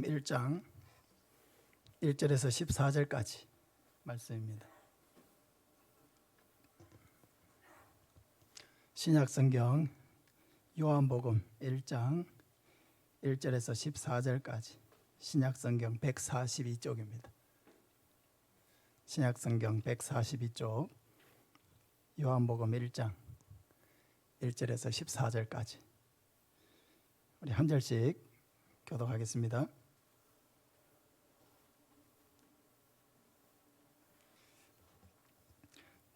1장 1절에서 14절까지 말씀입니다. 신약성경 요한복음 1장 1절에서 14절까지 신약성경 142쪽입니다. 신약성경 142쪽 요한복음 1장 1절에서 14절까지 우리 한 절씩 교독하겠습니다.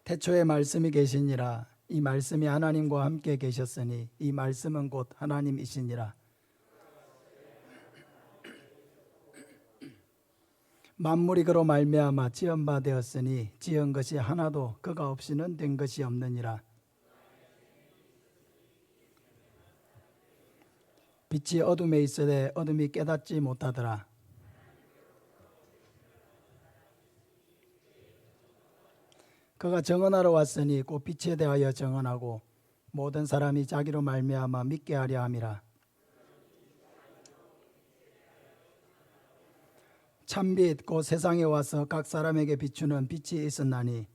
태초에 말씀이 계시니라. 이 말씀이 하나님과 함께 계셨으니 이 말씀은 곧 하나님이시니라. 만물이 그로 말미암아 지은 바 되었으니 지은 것이 하나도 그가 없이는 된 것이 없느니라. 빛이 어둠에 있으되 어둠이 깨닫지 못하더라. 그가 정언하러 왔으니 곧 빛에 대하여 정언하고 모든 사람이 자기로 말미암아 믿게 하려 함이라. 참빛 곧 세상에 와서 각 사람에게 비추는 빛이 있었나니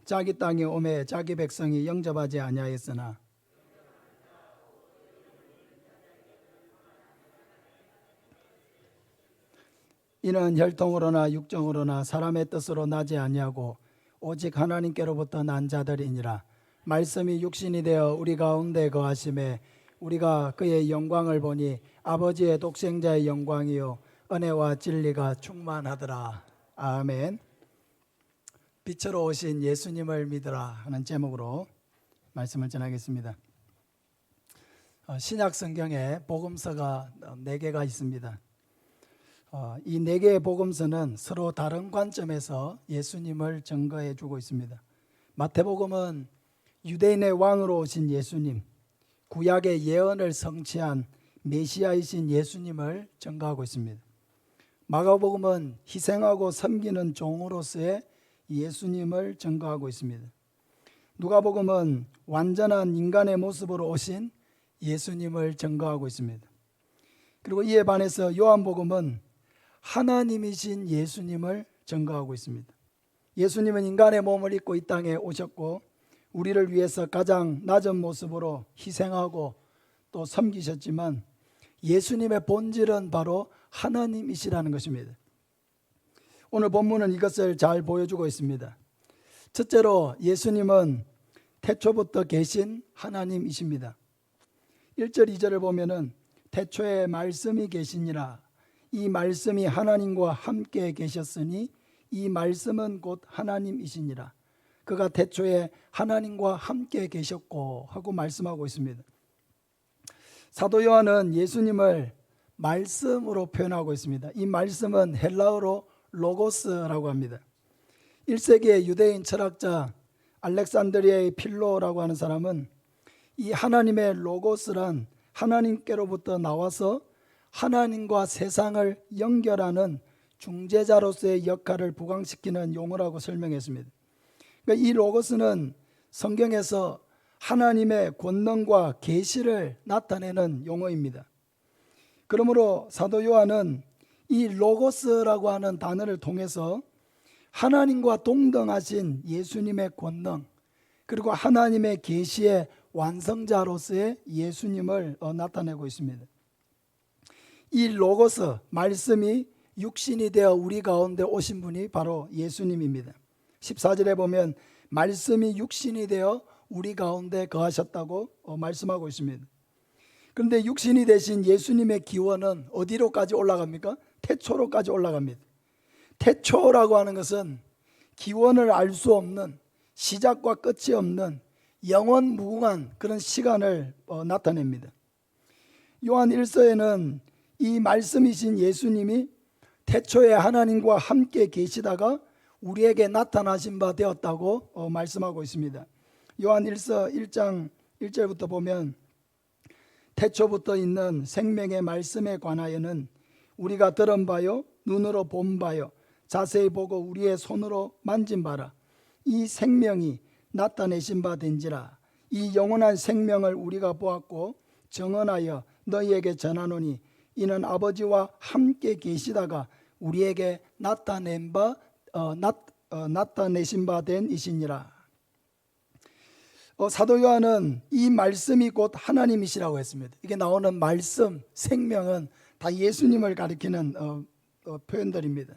자기 땅에 오매 자기 백성이 영접하지 아니하였으나 이는 혈통으로나 육정으로나 사람의 뜻으로 나지 아니하고 오직 하나님께로부터 난 자들이니라. 말씀이 육신이 되어 우리 가운데 거하심에 우리가 그의 영광을 보니 아버지의 독생자의 영광이요 은혜와 진리가 충만하더라. 아멘. 빛으로 오신 예수님을 믿으라 하는 제목으로 말씀을 전하겠습니다. 신약 성경에 복음서가 4개가 있습니다. 이 4개의 복음서는 서로 다른 관점에서 예수님을 증거해 주고 있습니다. 마태복음은 유대인의 왕으로 오신 예수님, 구약의 예언을 성취한 메시아이신 예수님을 증거하고 있습니다. 마가복음은 희생하고 섬기는 종으로서의 예수님을 증거하고 있습니다. 누가복음은 완전한 인간의 모습으로 오신 예수님을 증거하고 있습니다. 그리고 이에 반해서 요한복음은 하나님이신 예수님을 증거하고 있습니다. 예수님은 인간의 몸을 입고 이 땅에 오셨고 우리를 위해서 가장 낮은 모습으로 희생하고 또 섬기셨지만 예수님의 본질은 바로 하나님이시라는 것입니다. 오늘 본문은 이것을 잘 보여주고 있습니다. 첫째로 예수님은 태초부터 계신 하나님이십니다. 1절 2절을 보면은 태초에 말씀이 계시니라. 이 말씀이 하나님과 함께 계셨으니 이 말씀은 곧 하나님이시니라. 그가 태초에 하나님과 함께 계셨고 하고 말씀하고 있습니다. 사도 요한은 예수님을 말씀으로 표현하고 있습니다. 이 말씀은 헬라어로 로고스라고 합니다. 1세기의 유대인 철학자 알렉산드리아의 필로라고 하는 사람은 이 하나님의 로고스란 하나님께로부터 나와서 하나님과 세상을 연결하는 중재자로서의 역할을 부각시키는 용어라고 설명했습니다. 그러니까 이 로고스는 성경에서 하나님의 권능과 계시를 나타내는 용어입니다. 그러므로 사도 요한은 이 로고스라고 하는 단어를 통해서 하나님과 동등하신 예수님의 권능 그리고 하나님의 계시의 완성자로서의 예수님을 나타내고 있습니다. 이 로고스 말씀이 육신이 되어 우리 가운데 오신 분이 바로 예수님입니다. 14절에 보면 말씀이 육신이 되어 우리 가운데 거하셨다고 말씀하고 있습니다. 그런데 육신이 되신 예수님의 기원은 어디로까지 올라갑니까? 태초로까지 올라갑니다. 태초라고 하는 것은 기원을 알 수 없는 시작과 끝이 없는 영원 무궁한 그런 시간을 나타냅니다. 요한 1서에는 이 말씀이신 예수님이 태초에 하나님과 함께 계시다가 우리에게 나타나신 바 되었다고 말씀하고 있습니다. 요한 1서 1장 1절부터 보면 태초부터 있는 생명의 말씀에 관하여는 우리가 들은 바요 눈으로 본 바요 자세히 보고 우리의 손으로 만진 바라. 이 생명이 나타내신 바 된지라. 이 영원한 생명을 우리가 보았고 정언하여 너희에게 전하노니 이는 아버지와 함께 계시다가 우리에게 나타내신 바 된 이시니라. 사도 요한은 이 말씀이 곧 하나님이시라고 했습니다. 이게 나오는 말씀, 생명은 다 예수님을 가리키는 표현들입니다.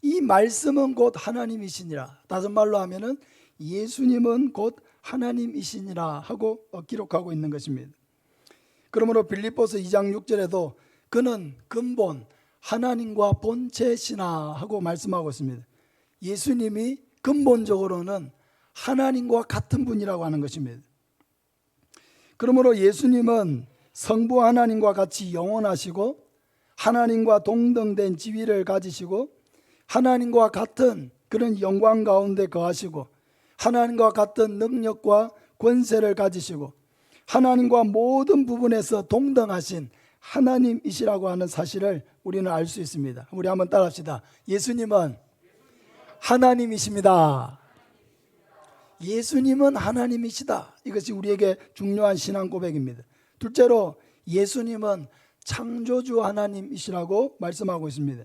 이 말씀은 곧 하나님이시니라. 다른 말로 하면은 예수님은 곧 하나님이시니라 하고 기록하고 있는 것입니다. 그러므로 빌립보서 2장 6절에도 그는 근본 하나님과 본체시나 하고 말씀하고 있습니다. 예수님이 근본적으로는 하나님과 같은 분이라고 하는 것입니다. 그러므로 예수님은 성부 하나님과 같이 영원하시고 하나님과 동등된 지위를 가지시고 하나님과 같은 그런 영광 가운데 거하시고 하나님과 같은 능력과 권세를 가지시고 하나님과 모든 부분에서 동등하신 하나님이시라고 하는 사실을 우리는 알 수 있습니다. 우리 한번 따라합시다. 예수님은 하나님이십니다. 예수님은 하나님이시다. 이것이 우리에게 중요한 신앙 고백입니다. 둘째로 예수님은 창조주 하나님이시라고 말씀하고 있습니다.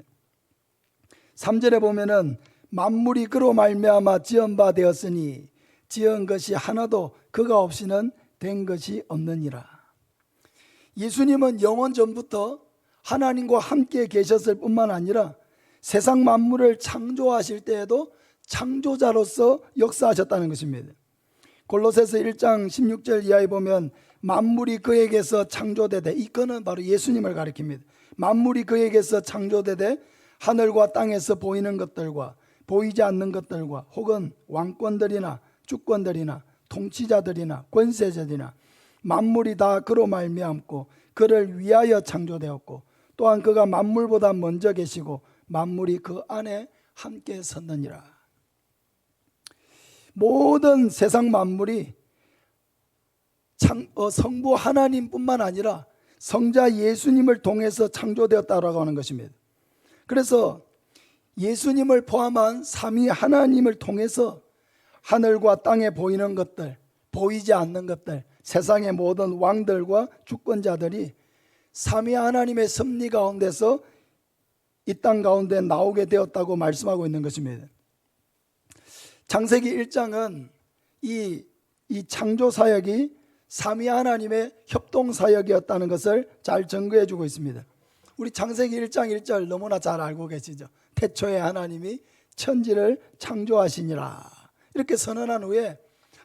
3절에 보면은 만물이 그로 말미암아 지은 바 되었으니 지은 것이 하나도 그가 없이는 된 것이 없느니라. 예수님은 영원 전부터 하나님과 함께 계셨을 뿐만 아니라 세상 만물을 창조하실 때에도 창조자로서 역사하셨다는 것입니다. 골로새서 1장 16절 이하에 보면 만물이 그에게서 창조되되, 이 그는 바로 예수님을 가리킵니다. 만물이 그에게서 창조되되 하늘과 땅에서 보이는 것들과 보이지 않는 것들과 혹은 왕권들이나 주권들이나 통치자들이나 권세자들이나 만물이 다 그로 말미암고 그를 위하여 창조되었고 또한 그가 만물보다 먼저 계시고 만물이 그 안에 함께 섰느니라. 모든 세상 만물이 성부 하나님뿐만 아니라 성자 예수님을 통해서 창조되었다고 하는 것입니다. 그래서 예수님을 포함한 삼위 하나님을 통해서 하늘과 땅에 보이는 것들, 보이지 않는 것들, 세상의 모든 왕들과 주권자들이 삼위 하나님의 섭리 가운데서 이 땅 가운데 나오게 되었다고 말씀하고 있는 것입니다. 창세기 1장은 이 창조 사역이 삼위 하나님의 협동 사역이었다는 것을 잘 증거해 주고 있습니다. 우리 창세기 1장 1절 너무나 잘 알고 계시죠. 태초에 하나님이 천지를 창조하시니라. 이렇게 선언한 후에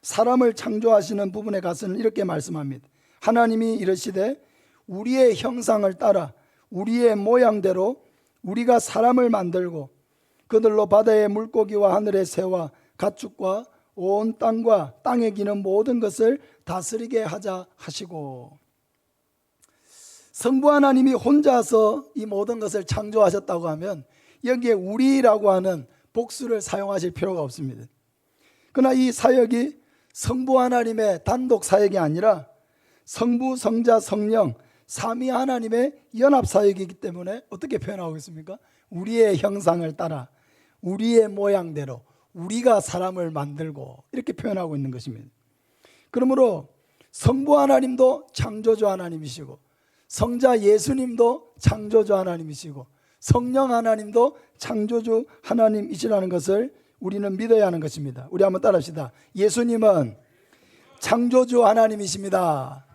사람을 창조하시는 부분에 가서는 이렇게 말씀합니다. 하나님이 이르시되 우리의 형상을 따라 우리의 모양대로 우리가 사람을 만들고 그들로 바다의 물고기와 하늘의 새와 가축과 온 땅과 땅에 기는 모든 것을 다스리게 하자 하시고, 성부 하나님이 혼자서 이 모든 것을 창조하셨다고 하면 여기에 우리라고 하는 복수를 사용하실 필요가 없습니다. 그러나 이 사역이 성부 하나님의 단독 사역이 아니라 성부, 성자, 성령 삼위 하나님의 연합 사역이기 때문에 어떻게 표현하고 있습니까? 우리의 형상을 따라 우리의 모양대로 우리가 사람을 만들고 이렇게 표현하고 있는 것입니다. 그러므로 성부 하나님도 창조주 하나님이시고 성자 예수님도 창조주 하나님이시고 성령 하나님도 창조주 하나님이시라는 것을 우리는 믿어야 하는 것입니다. 우리 한번 따라합시다. 예수님은 창조주 하나님이십니다.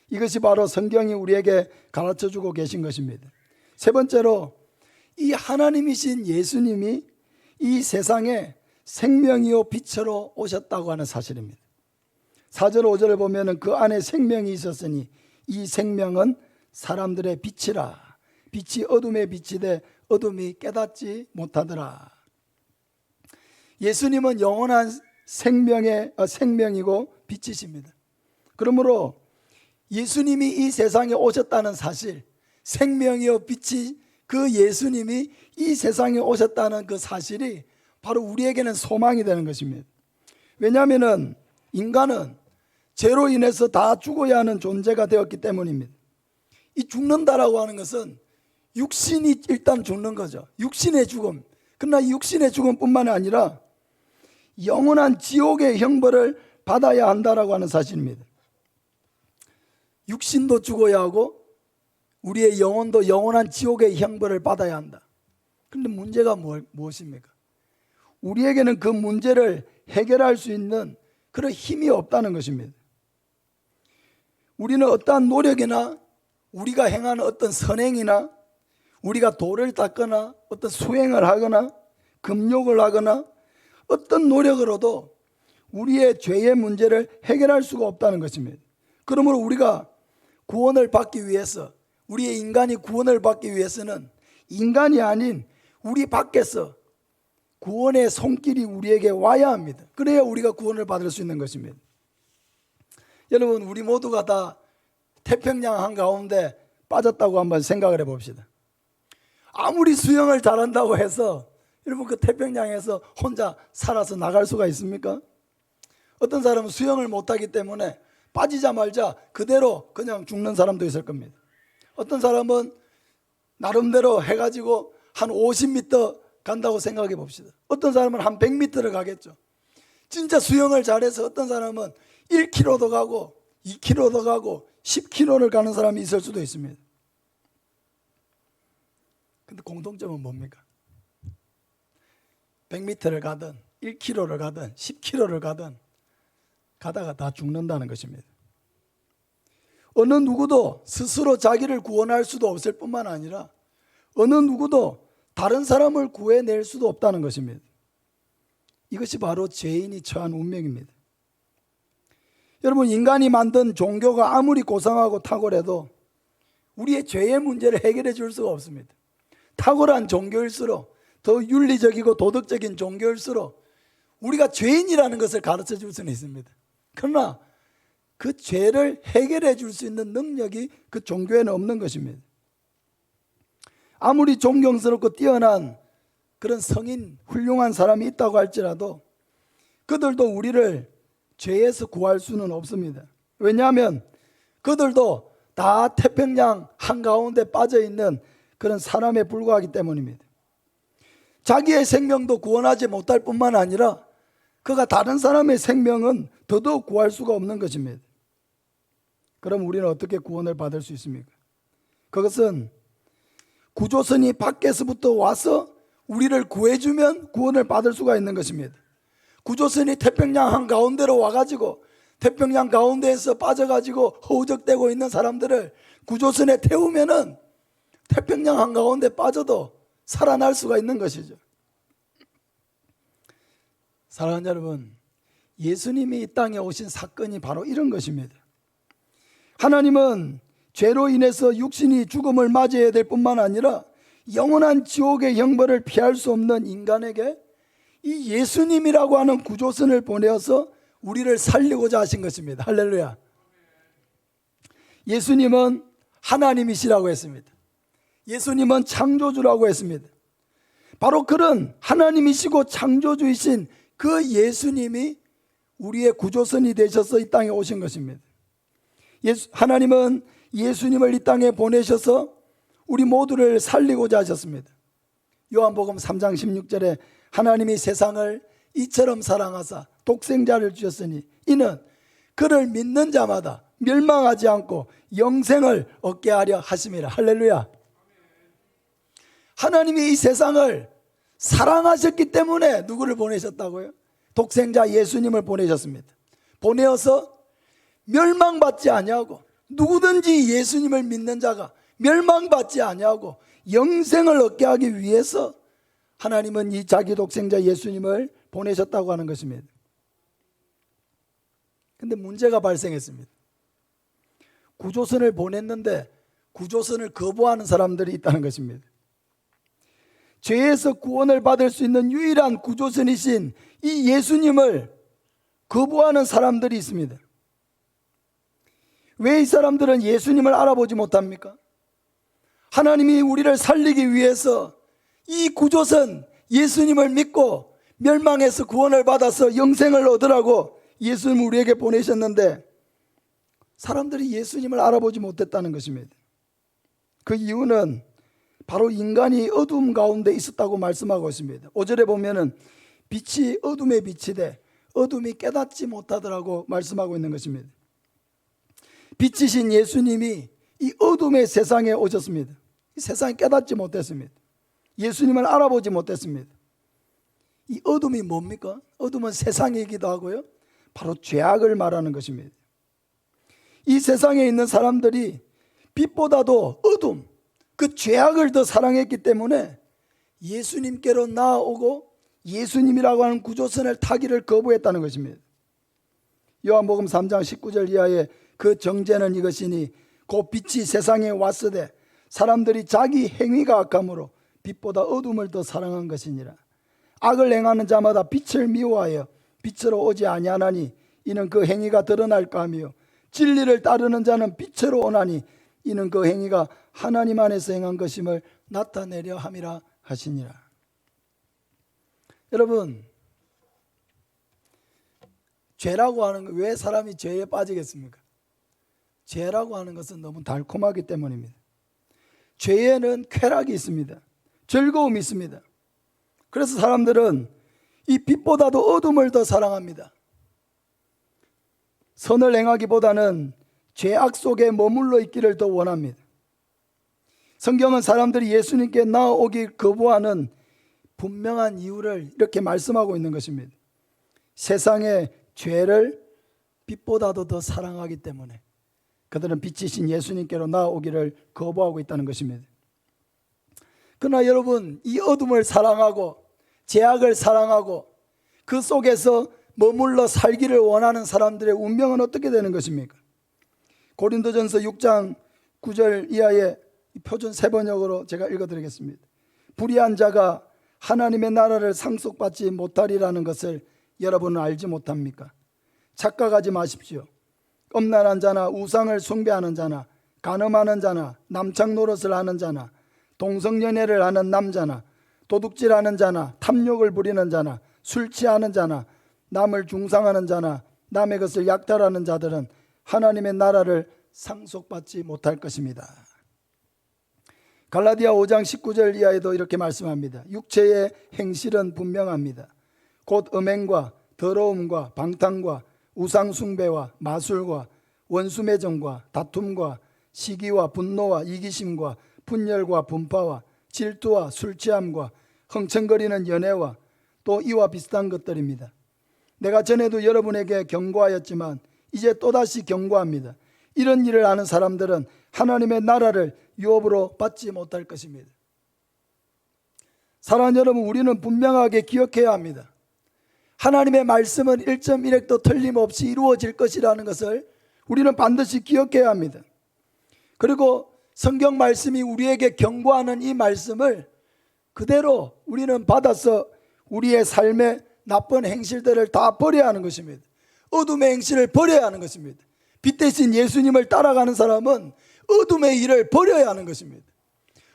이것이 바로 성경이 우리에게 가르쳐주고 계신 것입니다. 세 번째로 이 하나님이신 예수님이 이 세상에 생명이요 빛으로 오셨다고 하는 사실입니다. 4절 5절을 보면 그 안에 생명이 있었으니 이 생명은 사람들의 빛이라. 빛이 어둠에 비치되 어둠이 깨닫지 못하더라. 예수님은 영원한 생명이고 빛이십니다. 그러므로 예수님이 이 세상에 오셨다는 사실, 생명이요 빛이 그 예수님이 이 세상에 오셨다는 그 사실이 바로 우리에게는 소망이 되는 것입니다. 왜냐하면 인간은 죄로 인해서 다 죽어야 하는 존재가 되었기 때문입니다. 이 죽는다라고 하는 것은 육신이 일단 죽는 거죠. 육신의 죽음. 그러나 이 육신의 죽음뿐만 아니라 영원한 지옥의 형벌을 받아야 한다라고 하는 사실입니다. 육신도 죽어야 하고 우리의 영혼도 영원한 지옥의 형벌을 받아야 한다. 그런데 문제가 무엇입니까? 우리에게는 그 문제를 해결할 수 있는 그런 힘이 없다는 것입니다. 우리는 어떠한 노력이나 우리가 행하는 어떤 선행이나 우리가 돌을 닦거나 어떤 수행을 하거나 금욕을 하거나 어떤 노력으로도 우리의 죄의 문제를 해결할 수가 없다는 것입니다. 그러므로 우리가 구원을 받기 위해서, 우리의 인간이 구원을 받기 위해서는 인간이 아닌 우리 밖에서 구원의 손길이 우리에게 와야 합니다. 그래야 우리가 구원을 받을 수 있는 것입니다. 여러분, 우리 모두가 다 태평양 한가운데 빠졌다고 한번 생각을 해봅시다. 아무리 수영을 잘한다고 해서 여러분 그 태평양에서 혼자 살아서 나갈 수가 있습니까? 어떤 사람은 수영을 못하기 때문에 빠지자마자 그대로 그냥 죽는 사람도 있을 겁니다. 어떤 사람은 나름대로 해가지고 한 50m 간다고 생각해 봅시다. 어떤 사람은 한 100m를 가겠죠. 진짜 수영을 잘해서 어떤 사람은 1km도 가고 2km도 가고 10km를 가는 사람이 있을 수도 있습니다. 근데 공통점은 뭡니까? 100m를 가든 1km를 가든 10km를 가든 가다가 다 죽는다는 것입니다. 어느 누구도 스스로 자기를 구원할 수도 없을 뿐만 아니라 어느 누구도 다른 사람을 구해낼 수도 없다는 것입니다. 이것이 바로 죄인이 처한 운명입니다. 여러분, 인간이 만든 종교가 아무리 고상하고 탁월해도 우리의 죄의 문제를 해결해 줄 수가 없습니다. 탁월한 종교일수록, 더 윤리적이고 도덕적인 종교일수록 우리가 죄인이라는 것을 가르쳐 줄 수는 있습니다. 그러나 그 죄를 해결해 줄 수 있는 능력이 그 종교에는 없는 것입니다. 아무리 존경스럽고 뛰어난 그런 성인, 훌륭한 사람이 있다고 할지라도 그들도 우리를 죄에서 구할 수는 없습니다. 왜냐하면 그들도 다 태평양 한가운데 빠져있는 그런 사람에 불과하기 때문입니다. 자기의 생명도 구원하지 못할 뿐만 아니라 그가 다른 사람의 생명은 더더욱 구할 수가 없는 것입니다. 그럼 우리는 어떻게 구원을 받을 수 있습니까? 그것은 구조선이 밖에서부터 와서 우리를 구해주면 구원을 받을 수가 있는 것입니다. 구조선이 태평양 한가운데로 와가지고 태평양 가운데에서 빠져가지고 허우적대고 있는 사람들을 구조선에 태우면은 태평양 한가운데 빠져도 살아날 수가 있는 것이죠. 사랑하는 여러분, 예수님이 이 땅에 오신 사건이 바로 이런 것입니다. 하나님은 죄로 인해서 육신이 죽음을 맞이해야 될 뿐만 아니라 영원한 지옥의 형벌을 피할 수 없는 인간에게 이 예수님이라고 하는 구조선을 보내어서 우리를 살리고자 하신 것입니다. 할렐루야. 예수님은 하나님이시라고 했습니다. 예수님은 창조주라고 했습니다. 바로 그런 하나님이시고 창조주이신 그 예수님이 우리의 구조선이 되셔서 이 땅에 오신 것입니다. 하나님은 예수님을 이 땅에 보내셔서 우리 모두를 살리고자 하셨습니다. 요한복음 3장 16절에 하나님이 세상을 이처럼 사랑하사 독생자를 주셨으니 이는 그를 믿는 자마다 멸망하지 않고 영생을 얻게 하려 하심이라. 할렐루야. 하나님이 이 세상을 사랑하셨기 때문에 누구를 보내셨다고요? 독생자 예수님을 보내셨습니다. 보내어서 멸망받지 아니하고 누구든지 예수님을 믿는 자가 멸망받지 아니하고 영생을 얻게 하기 위해서 하나님은 이 자기 독생자 예수님을 보내셨다고 하는 것입니다. 그런데 문제가 발생했습니다. 구조선을 보냈는데 구조선을 거부하는 사람들이 있다는 것입니다. 죄에서 구원을 받을 수 있는 유일한 구조선이신 이 예수님을 거부하는 사람들이 있습니다. 왜 이 사람들은 예수님을 알아보지 못합니까? 하나님이 우리를 살리기 위해서 이 구조선 예수님을 믿고 멸망해서 구원을 받아서 영생을 얻으라고 예수님을 우리에게 보내셨는데 사람들이 예수님을 알아보지 못했다는 것입니다. 그 이유는 바로 인간이 어두움 가운데 있었다고 말씀하고 있습니다. 5절에 보면은 빛이 어둠에 비치되 어둠이 깨닫지 못하더라고 말씀하고 있는 것입니다. 빛이신 예수님이 이 어둠의 세상에 오셨습니다. 이 세상에 깨닫지 못했습니다. 예수님을 알아보지 못했습니다. 이 어둠이 뭡니까? 어둠은 세상이기도 하고요, 바로 죄악을 말하는 것입니다. 이 세상에 있는 사람들이 빛보다도 어둠, 그 죄악을 더 사랑했기 때문에 예수님께로 나아오고 예수님이라고 하는 구조선을 타기를 거부했다는 것입니다. 요한복음 3장 19절 이하에 그 정죄는 이것이니 곧 빛이 세상에 왔으되 사람들이 자기 행위가 악함으로 빛보다 어둠을 더 사랑한 것이니라. 악을 행하는 자마다 빛을 미워하여 빛으로 오지 아니하나니 이는 그 행위가 드러날까 하며 진리를 따르는 자는 빛으로 오나니 이는 그 행위가 하나님 안에서 행한 것임을 나타내려 함이라 하시니라. 여러분, 죄라고 하는 것, 왜 사람이 죄에 빠지겠습니까? 죄라고 하는 것은 너무 달콤하기 때문입니다. 죄에는 쾌락이 있습니다. 즐거움이 있습니다. 그래서 사람들은 이 빛보다도 어둠을 더 사랑합니다. 선을 행하기보다는 죄악 속에 머물러 있기를 더 원합니다. 성경은 사람들이 예수님께 나아오길 거부하는 분명한 이유를 이렇게 말씀하고 있는 것입니다. 세상의 죄를 빛보다도 더 사랑하기 때문에 그들은 빛이신 예수님께로 나아오기를 거부하고 있다는 것입니다. 그러나 여러분, 이 어둠을 사랑하고 죄악을 사랑하고 그 속에서 머물러 살기를 원하는 사람들의 운명은 어떻게 되는 것입니까? 고린도전서 6장 9절 이하의 표준 세번역으로 제가 읽어드리겠습니다. 불의한 자가 하나님의 나라를 상속받지 못하리라는 것을 여러분은 알지 못합니까? 착각하지 마십시오. 엄란한 자나 우상을 숭배하는 자나 간음하는 자나 남창 노릇을 하는 자나 동성연애를 하는 남자나 도둑질하는 자나 탐욕을 부리는 자나 술 취하는 자나 남을 중상하는 자나 남의 것을 약탈하는 자들은 하나님의 나라를 상속받지 못할 것입니다. 갈라디아 5장 19절 이하에도 이렇게 말씀합니다. 육체의 행실은 분명합니다. 곧 음행과 더러움과 방탕과 우상숭배와 마술과 원수매정과 다툼과 시기와 분노와 이기심과 분열과 분파와 질투와 술취함과 흥청거리는 연애와 또 이와 비슷한 것들입니다. 내가 전에도 여러분에게 경고하였지만 이제 또다시 경고합니다. 이런 일을 하는 사람들은 하나님의 나라를 유업으로 받지 못할 것입니다. 사랑하는 여러분, 우리는 분명하게 기억해야 합니다. 하나님의 말씀은 1.1획도 틀림없이 이루어질 것이라는 것을 우리는 반드시 기억해야 합니다. 그리고 성경 말씀이 우리에게 경고하는 이 말씀을 그대로 우리는 받아서 우리의 삶의 나쁜 행실들을 다 버려야 하는 것입니다. 어둠의 행실을 버려야 하는 것입니다. 빛 대신 예수님을 따라가는 사람은 어둠의 일을 버려야 하는 것입니다.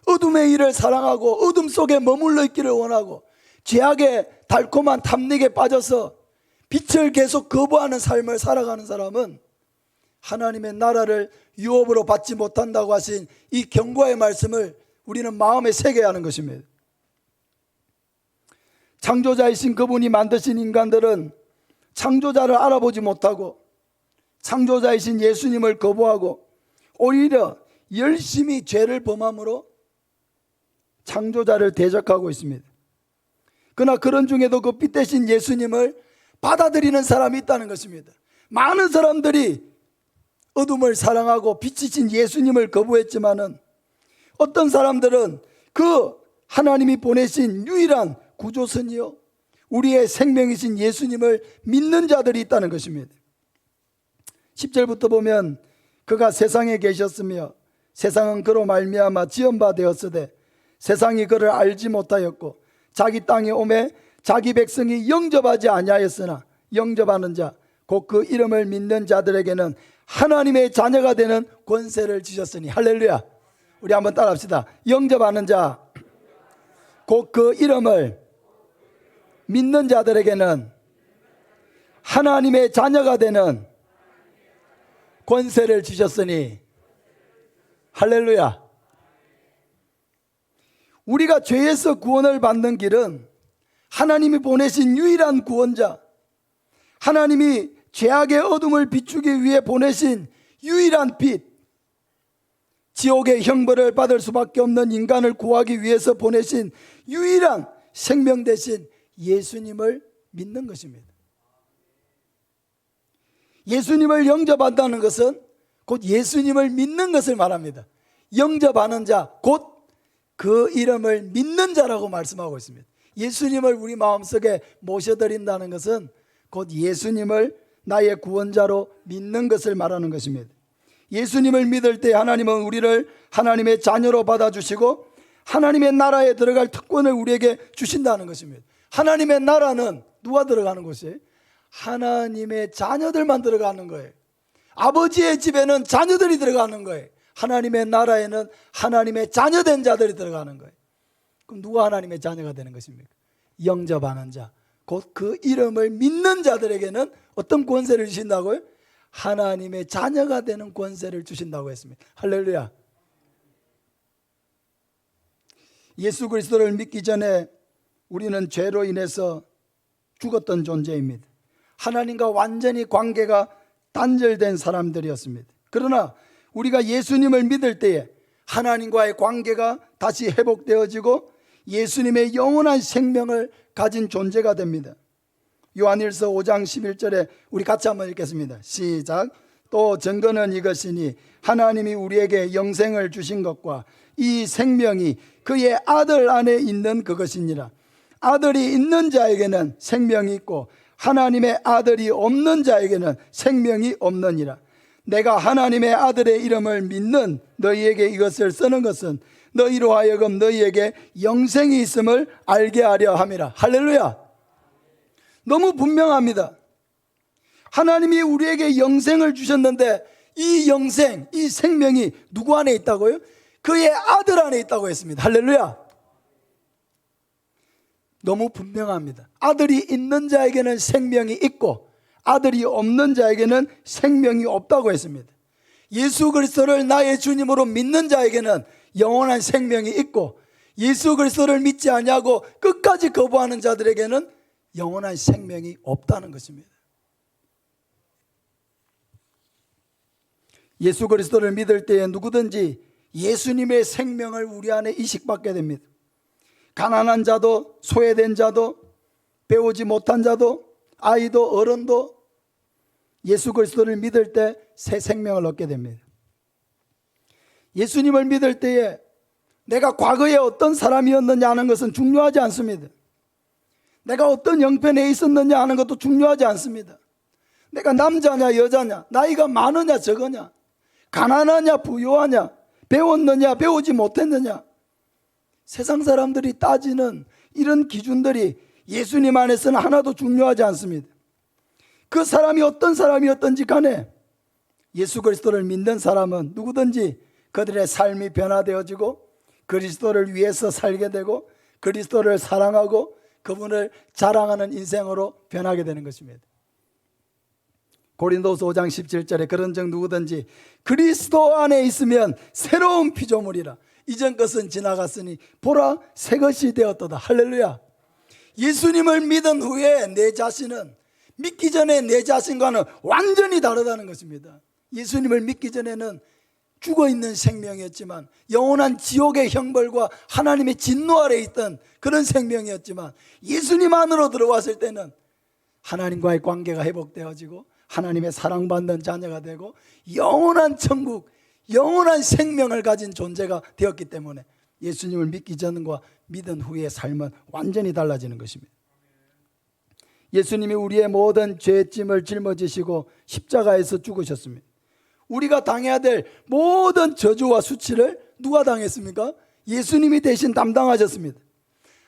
어둠의 일을 사랑하고 어둠 속에 머물러 있기를 원하고 죄악의 달콤한 탐닉에 빠져서 빛을 계속 거부하는 삶을 살아가는 사람은 하나님의 나라를 유업으로 받지 못한다고 하신 이 경고의 말씀을 우리는 마음에 새겨야 하는 것입니다. 창조자이신 그분이 만드신 인간들은 창조자를 알아보지 못하고 창조자이신 예수님을 거부하고 오히려 열심히 죄를 범함으로 창조자를 대적하고 있습니다. 그러나 그런 중에도 그 빛 대신 예수님을 받아들이는 사람이 있다는 것입니다. 많은 사람들이 어둠을 사랑하고 빛이신 예수님을 거부했지만은 어떤 사람들은 그 하나님이 보내신 유일한 구조선이요 우리의 생명이신 예수님을 믿는 자들이 있다는 것입니다. 10절부터 보면 그가 세상에 계셨으며 세상은 그로 말미암아 지은 바 되었으되 세상이 그를 알지 못하였고 자기 땅에 오매 자기 백성이 영접하지 아니하였으나 영접하는 자 곧 그 이름을 믿는 자들에게는 하나님의 자녀가 되는 권세를 주셨으니. 할렐루야. 우리 한번 따라합시다. 영접하는 자 곧 그 이름을 믿는 자들에게는 하나님의 자녀가 되는 권세를 주셨으니. 할렐루야. 우리가 죄에서 구원을 받는 길은 하나님이 보내신 유일한 구원자, 하나님이 죄악의 어둠을 비추기 위해 보내신 유일한 빛, 지옥의 형벌을 받을 수밖에 없는 인간을 구하기 위해서 보내신 유일한 생명 대신 예수님을 믿는 것입니다. 예수님을 영접한다는 것은 곧 예수님을 믿는 것을 말합니다. 영접하는 자, 곧 그 이름을 믿는 자라고 말씀하고 있습니다. 예수님을 우리 마음속에 모셔드린다는 것은 곧 예수님을 나의 구원자로 믿는 것을 말하는 것입니다. 예수님을 믿을 때 하나님은 우리를 하나님의 자녀로 받아주시고 하나님의 나라에 들어갈 특권을 우리에게 주신다는 것입니다. 하나님의 나라는 누가 들어가는 곳이에요? 하나님의 자녀들만 들어가는 거예요. 아버지의 집에는 자녀들이 들어가는 거예요. 하나님의 나라에는 하나님의 자녀된 자들이 들어가는 거예요. 그럼 누가 하나님의 자녀가 되는 것입니까? 영접하는 자, 곧 그 이름을 믿는 자들에게는 어떤 권세를 주신다고요? 하나님의 자녀가 되는 권세를 주신다고 했습니다. 할렐루야. 예수 그리스도를 믿기 전에 우리는 죄로 인해서 죽었던 존재입니다. 하나님과 완전히 관계가 단절된 사람들이었습니다. 그러나 우리가 예수님을 믿을 때에 하나님과의 관계가 다시 회복되어지고 예수님의 영원한 생명을 가진 존재가 됩니다. 요한일서 5장 11절에 우리 같이 한번 읽겠습니다. 시작. 또 증거는 이것이니 하나님이 우리에게 영생을 주신 것과 이 생명이 그의 아들 안에 있는 그것이니라. 아들이 있는 자에게는 생명이 있고 하나님의 아들이 없는 자에게는 생명이 없느니라. 내가 하나님의 아들의 이름을 믿는 너희에게 이것을 쓰는 것은 너희로 하여금 너희에게 영생이 있음을 알게 하려 함이라. 할렐루야. 너무 분명합니다. 하나님이 우리에게 영생을 주셨는데 이 영생, 이 생명이 누구 안에 있다고요? 그의 아들 안에 있다고 했습니다. 할렐루야. 너무 분명합니다. 아들이 있는 자에게는 생명이 있고 아들이 없는 자에게는 생명이 없다고 했습니다. 예수 그리스도를 나의 주님으로 믿는 자에게는 영원한 생명이 있고 예수 그리스도를 믿지 아니하고 끝까지 거부하는 자들에게는 영원한 생명이 없다는 것입니다. 예수 그리스도를 믿을 때에 누구든지 예수님의 생명을 우리 안에 이식받게 됩니다. 가난한 자도 소외된 자도 배우지 못한 자도 아이도 어른도 예수 그리스도를 믿을 때 새 생명을 얻게 됩니다. 예수님을 믿을 때에 내가 과거에 어떤 사람이었느냐 하는 것은 중요하지 않습니다. 내가 어떤 형편에 있었느냐 하는 것도 중요하지 않습니다. 내가 남자냐 여자냐, 나이가 많으냐 적으냐, 가난하냐 부유하냐, 배웠느냐 배우지 못했느냐, 세상 사람들이 따지는 이런 기준들이 예수님 안에서는 하나도 중요하지 않습니다. 그 사람이 어떤 사람이었든지 간에 예수 그리스도를 믿는 사람은 누구든지 그들의 삶이 변화되어지고 그리스도를 위해서 살게 되고 그리스도를 사랑하고 그분을 자랑하는 인생으로 변하게 되는 것입니다. 고린도서 5장 17절에 그런즉 누구든지 그리스도 안에 있으면 새로운 피조물이라. 이전 것은 지나갔으니 보라 새 것이 되었도다. 할렐루야. 예수님을 믿은 후에 내 자신은 믿기 전에 내 자신과는 완전히 다르다는 것입니다. 예수님을 믿기 전에는 죽어있는 생명이었지만 영원한 지옥의 형벌과 하나님의 진노 아래 있던 그런 생명이었지만 예수님 안으로 들어왔을 때는 하나님과의 관계가 회복되어지고 하나님의 사랑받는 자녀가 되고 영원한 천국, 영원한 생명을 가진 존재가 되었기 때문에 예수님을 믿기 전과 믿은 후의 삶은 완전히 달라지는 것입니다. 예수님이 우리의 모든 죄짐을 짊어지시고 십자가에서 죽으셨습니다. 우리가 당해야 될 모든 저주와 수치를 누가 당했습니까? 예수님이 대신 담당하셨습니다.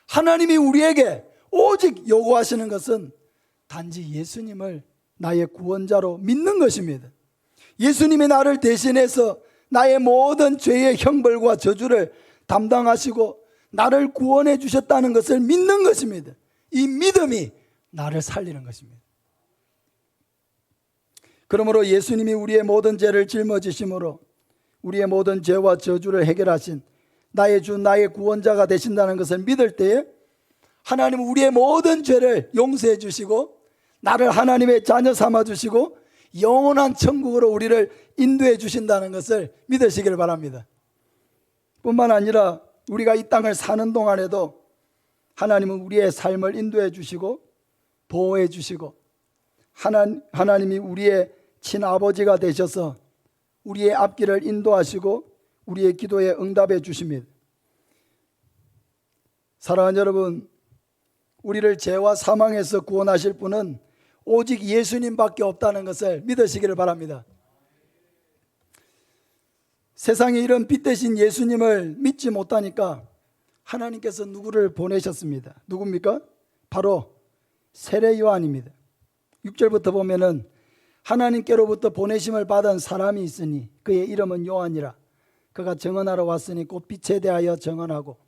하나님이 우리에게 오직 요구하시는 것은 단지 예수님을 나의 구원자로 믿는 것입니다. 예수님이 나를 대신해서 나의 모든 죄의 형벌과 저주를 담당하시고 나를 구원해 주셨다는 것을 믿는 것입니다. 이 믿음이 나를 살리는 것입니다. 그러므로 예수님이 우리의 모든 죄를 짊어지심으로 우리의 모든 죄와 저주를 해결하신 나의 주 나의 구원자가 되신다는 것을 믿을 때에 하나님은 우리의 모든 죄를 용서해 주시고 나를 하나님의 자녀 삼아 주시고 영원한 천국으로 우리를 인도해 주신다는 것을 믿으시길 바랍니다. 뿐만 아니라 우리가 이 땅을 사는 동안에도 하나님은 우리의 삶을 인도해 주시고 보호해 주시고 하나님이 우리의 친아버지가 되셔서 우리의 앞길을 인도하시고 우리의 기도에 응답해 주십니다. 사랑하는 여러분, 우리를 죄와 사망에서 구원하실 분은 오직 예수님밖에 없다는 것을 믿으시기를 바랍니다. 세상에 이런 빛 대신 예수님을 믿지 못하니까 하나님께서 누구를 보내셨습니다. 누굽니까? 바로 세례 요한입니다. 6절부터 보면은 하나님께로부터 보내심을 받은 사람이 있으니 그의 이름은 요한이라. 그가 증언하러 왔으니 곧 빛에 대하여 증언하고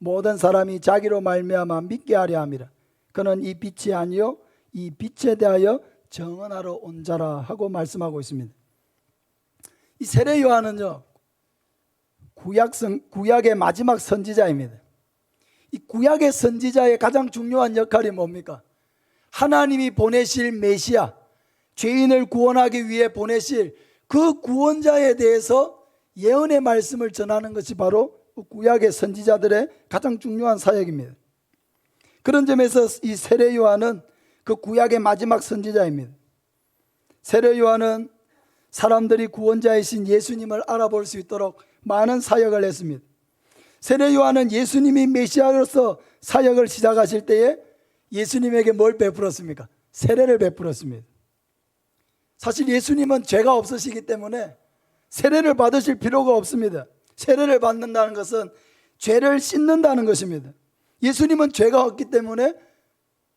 모든 사람이 자기로 말미암아 믿게 하려 함이라. 그는 이 빛이 아니요 이 빛에 대하여 증언하러 온 자라 하고 말씀하고 있습니다. 이 세례 요한은요 구약의 마지막 선지자입니다. 이 구약의 선지자의 가장 중요한 역할이 뭡니까? 하나님이 보내실 메시아, 죄인을 구원하기 위해 보내실 그 구원자에 대해서 예언의 말씀을 전하는 것이 바로 구약의 선지자들의 가장 중요한 사역입니다. 그런 점에서 이 세례 요한은 그 구약의 마지막 선지자입니다. 세례 요한은 사람들이 구원자이신 예수님을 알아볼 수 있도록 많은 사역을 했습니다. 세례 요한은 예수님이 메시아로서 사역을 시작하실 때에 예수님에게 뭘 베풀었습니까? 세례를 베풀었습니다. 사실 예수님은 죄가 없으시기 때문에 세례를 받으실 필요가 없습니다. 세례를 받는다는 것은 죄를 씻는다는 것입니다. 예수님은 죄가 없기 때문에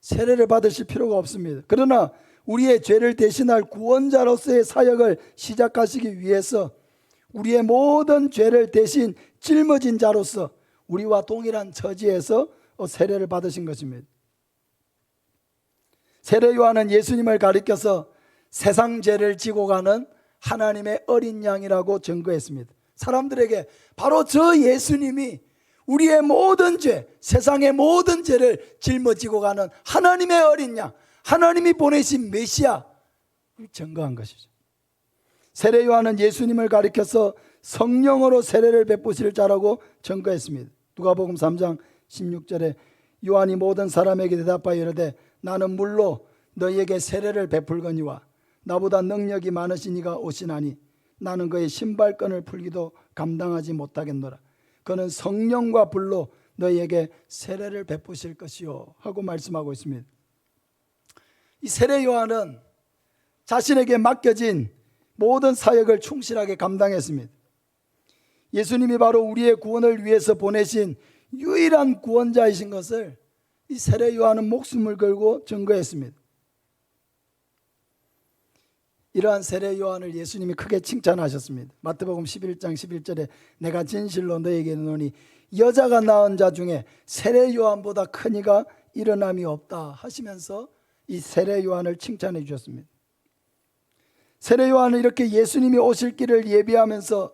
세례를 받으실 필요가 없습니다. 그러나 우리의 죄를 대신할 구원자로서의 사역을 시작하시기 위해서 우리의 모든 죄를 대신 짊어진 자로서 우리와 동일한 처지에서 세례를 받으신 것입니다. 세례 요한은 예수님을 가리켜서 세상 죄를 지고 가는 하나님의 어린 양이라고 증거했습니다. 사람들에게 바로 저 예수님이 우리의 모든 죄, 세상의 모든 죄를 짊어지고 가는 하나님의 어린 양, 하나님이 보내신 메시아를 증거한 것이죠. 세례 요한은 예수님을 가리켜서 성령으로 세례를 베푸실 자라고 증거했습니다. 누가복음 3장 16절에 요한이 모든 사람에게 대답하여 이르되 나는 물로 너희에게 세례를 베풀거니와 나보다 능력이 많으신 이가 오시나니 나는 그의 신발끈을 풀기도 감당하지 못하겠노라. 그는 성령과 불로 너희에게 세례를 베푸실 것이요 하고 말씀하고 있습니다. 이 세례 요한은 자신에게 맡겨진 모든 사역을 충실하게 감당했습니다. 예수님이 바로 우리의 구원을 위해서 보내신 유일한 구원자이신 것을 이 세례 요한은 목숨을 걸고 증거했습니다. 이러한 세례 요한을 예수님이 크게 칭찬하셨습니다. 마태복음 11장 11절에 내가 진실로 너에게 이르노니 여자가 낳은 자 중에 세례 요한보다 큰 이가 일어남이 없다 하시면서 이 세례 요한을 칭찬해 주셨습니다. 세례 요한은 이렇게 예수님이 오실 길을 예비하면서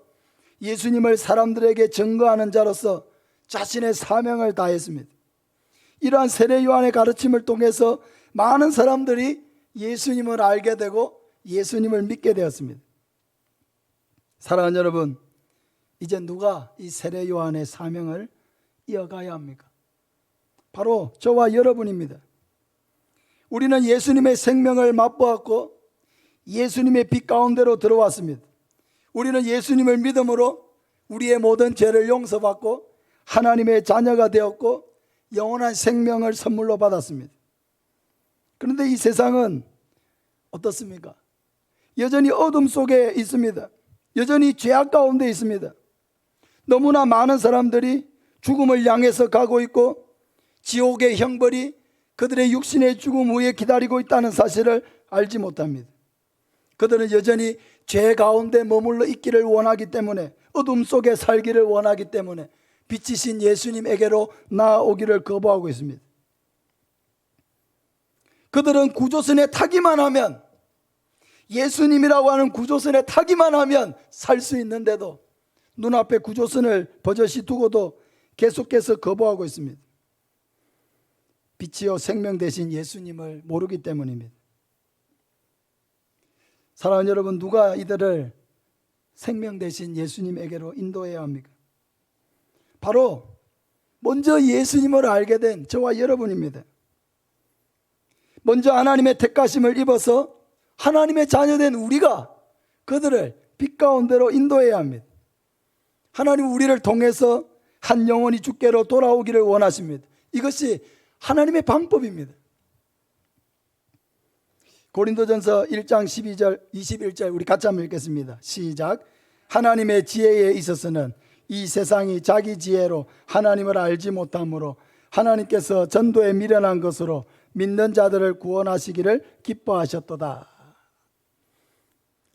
예수님을 사람들에게 증거하는 자로서 자신의 사명을 다했습니다. 이러한 세례 요한의 가르침을 통해서 많은 사람들이 예수님을 알게 되고 예수님을 믿게 되었습니다. 사랑하는 여러분, 이제 누가 이 세례 요한의 사명을 이어가야 합니까? 바로 저와 여러분입니다. 우리는 예수님의 생명을 맛보았고 예수님의 빛 가운데로 들어왔습니다. 우리는 예수님을 믿음으로 우리의 모든 죄를 용서받고 하나님의 자녀가 되었고 영원한 생명을 선물로 받았습니다. 그런데 이 세상은 어떻습니까? 여전히 어둠 속에 있습니다. 여전히 죄악 가운데 있습니다. 너무나 많은 사람들이 죽음을 향해서 가고 있고 지옥의 형벌이 그들의 육신의 죽음 후에 기다리고 있다는 사실을 알지 못합니다. 그들은 여전히 죄 가운데 머물러 있기를 원하기 때문에, 어둠 속에 살기를 원하기 때문에 빛이신 예수님에게로 나아오기를 거부하고 있습니다. 그들은 구조선에 타기만 하면, 예수님이라고 하는 구조선에 타기만 하면 살 수 있는데도 눈앞에 구조선을 버젓이 두고도 계속해서 거부하고 있습니다. 빛이요 생명 되신 예수님을 모르기 때문입니다. 사랑하는 여러분, 누가 이들을 생명 되신 예수님에게로 인도해야 합니까? 바로 먼저 예수님을 알게 된 저와 여러분입니다. 먼저 하나님의 택하심을 입어서 하나님의 자녀된 우리가 그들을 빛 가운데로 인도해야 합니다. 하나님 우리를 통해서 한 영혼이 주께로 돌아오기를 원하십니다. 이것이 하나님의 방법입니다. 고린도전서 1장 12절 21절 우리 같이 한번 읽겠습니다. 시작. 하나님의 지혜에 있어서는 이 세상이 자기 지혜로 하나님을 알지 못하므로 하나님께서 전도에 미련한 것으로 믿는 자들을 구원하시기를 기뻐하셨도다.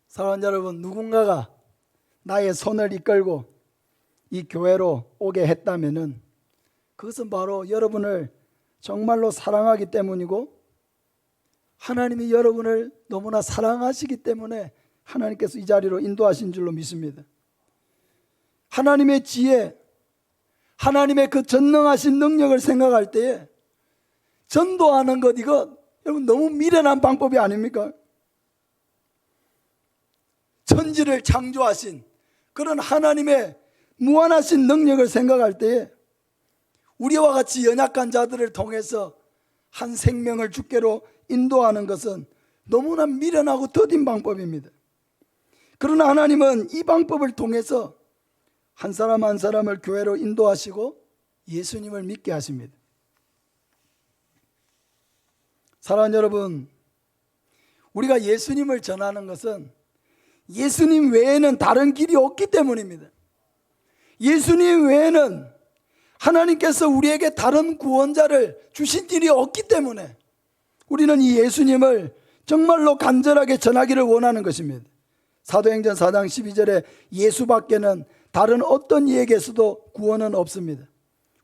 사랑하는 여러분, 누군가가 나의 손을 이끌고 이 교회로 오게 했다면은 그것은 바로 여러분을 정말로 사랑하기 때문이고 하나님이 여러분을 너무나 사랑하시기 때문에 하나님께서 이 자리로 인도하신 줄로 믿습니다. 하나님의 지혜, 하나님의 그 전능하신 능력을 생각할 때에 전도하는 것, 이거 여러분 너무 미련한 방법이 아닙니까? 천지를 창조하신 그런 하나님의 무한하신 능력을 생각할 때에 우리와 같이 연약한 자들을 통해서 한 생명을 주께로 인도하는 것은 너무나 미련하고 더딘 방법입니다. 그러나 하나님은 이 방법을 통해서 한 사람 한 사람을 교회로 인도하시고 예수님을 믿게 하십니다. 사랑하는 여러분, 우리가 예수님을 전하는 것은 예수님 외에는 다른 길이 없기 때문입니다. 예수님 외에는 하나님께서 우리에게 다른 구원자를 주신 일이 없기 때문에 우리는 이 예수님을 정말로 간절하게 전하기를 원하는 것입니다. 사도행전 4장 12절에 예수밖에는 다른 어떤 이에게서도 구원은 없습니다.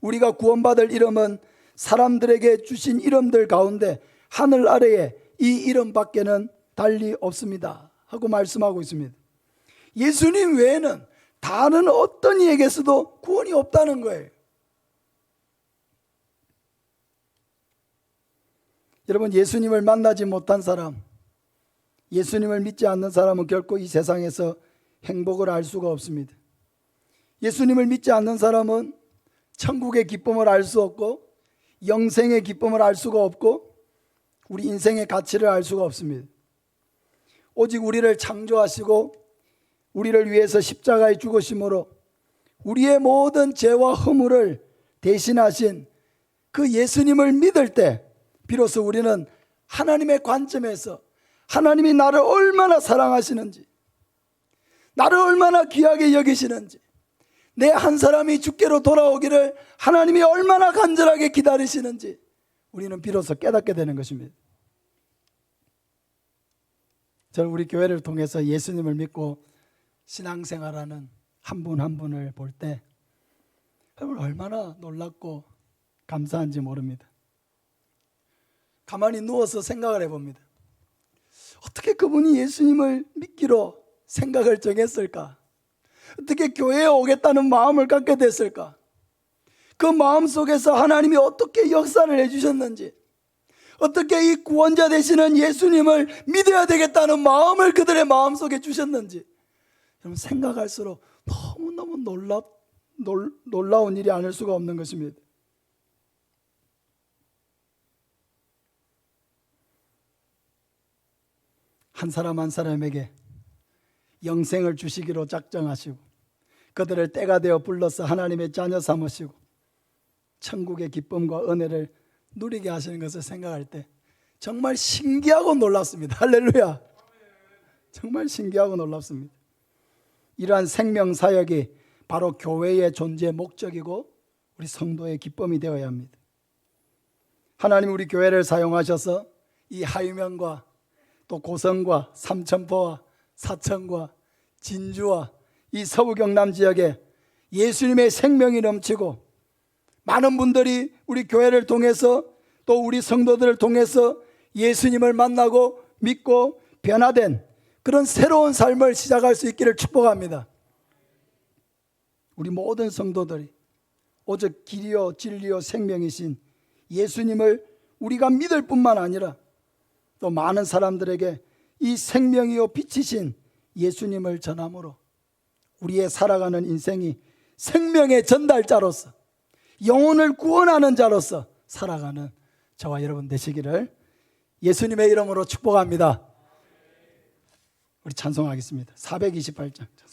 우리가 구원받을 이름은 사람들에게 주신 이름들 가운데 하늘 아래에 이 이름밖에는 달리 없습니다 하고 말씀하고 있습니다. 예수님 외에는 다른 어떤 이에게서도 구원이 없다는 거예요. 여러분, 예수님을 만나지 못한 사람, 예수님을 믿지 않는 사람은 결코 이 세상에서 행복을 알 수가 없습니다. 예수님을 믿지 않는 사람은 천국의 기쁨을 알 수 없고 영생의 기쁨을 알 수가 없고 우리 인생의 가치를 알 수가 없습니다. 오직 우리를 창조하시고 우리를 위해서 십자가에 죽으심으로 우리의 모든 죄와 허물을 대신하신 그 예수님을 믿을 때 비로소 우리는 하나님의 관점에서 하나님이 나를 얼마나 사랑하시는지, 나를 얼마나 귀하게 여기시는지, 내 한 사람이 주께로 돌아오기를 하나님이 얼마나 간절하게 기다리시는지 우리는 비로소 깨닫게 되는 것입니다. 저는 우리 교회를 통해서 예수님을 믿고 신앙생활하는 한 분 한 분을 볼 때 여러분 얼마나 놀랍고 감사한지 모릅니다. 가만히 누워서 생각을 해봅니다. 어떻게 그분이 예수님을 믿기로 생각을 정했을까? 어떻게 교회에 오겠다는 마음을 갖게 됐을까? 그 마음 속에서 하나님이 어떻게 역사를 해주셨는지, 어떻게 이 구원자 되시는 예수님을 믿어야 되겠다는 마음을 그들의 마음속에 주셨는지 여러분 생각할수록 너무너무 놀라운 일이 아닐 수가 없는 것입니다. 한 사람 한 사람에게 영생을 주시기로 작정하시고 그들을 때가 되어 불러서 하나님의 자녀 삼으시고 천국의 기쁨과 은혜를 누리게 하시는 것을 생각할 때 정말 신기하고 놀랍습니다. 할렐루야. 정말 신기하고 놀랍습니다. 이러한 생명 사역이 바로 교회의 존재 목적이고 우리 성도의 기쁨이 되어야 합니다. 하나님 우리 교회를 사용하셔서 이 하유명과 또 고성과 삼천포와 사천과 진주와 이 서부 경남 지역에 예수님의 생명이 넘치고 많은 분들이 우리 교회를 통해서 또 우리 성도들을 통해서 예수님을 만나고 믿고 변화된 그런 새로운 삶을 시작할 수 있기를 축복합니다. 우리 모든 성도들이 오직 길이요 진리요 생명이신 예수님을 우리가 믿을 뿐만 아니라 또 많은 사람들에게 이 생명이요 빛이신 예수님을 전함으로 우리의 살아가는 인생이 생명의 전달자로서 영혼을 구원하는 자로서 살아가는 저와 여러분 되시기를 예수님의 이름으로 축복합니다. 우리 찬송하겠습니다. 428장 찬송.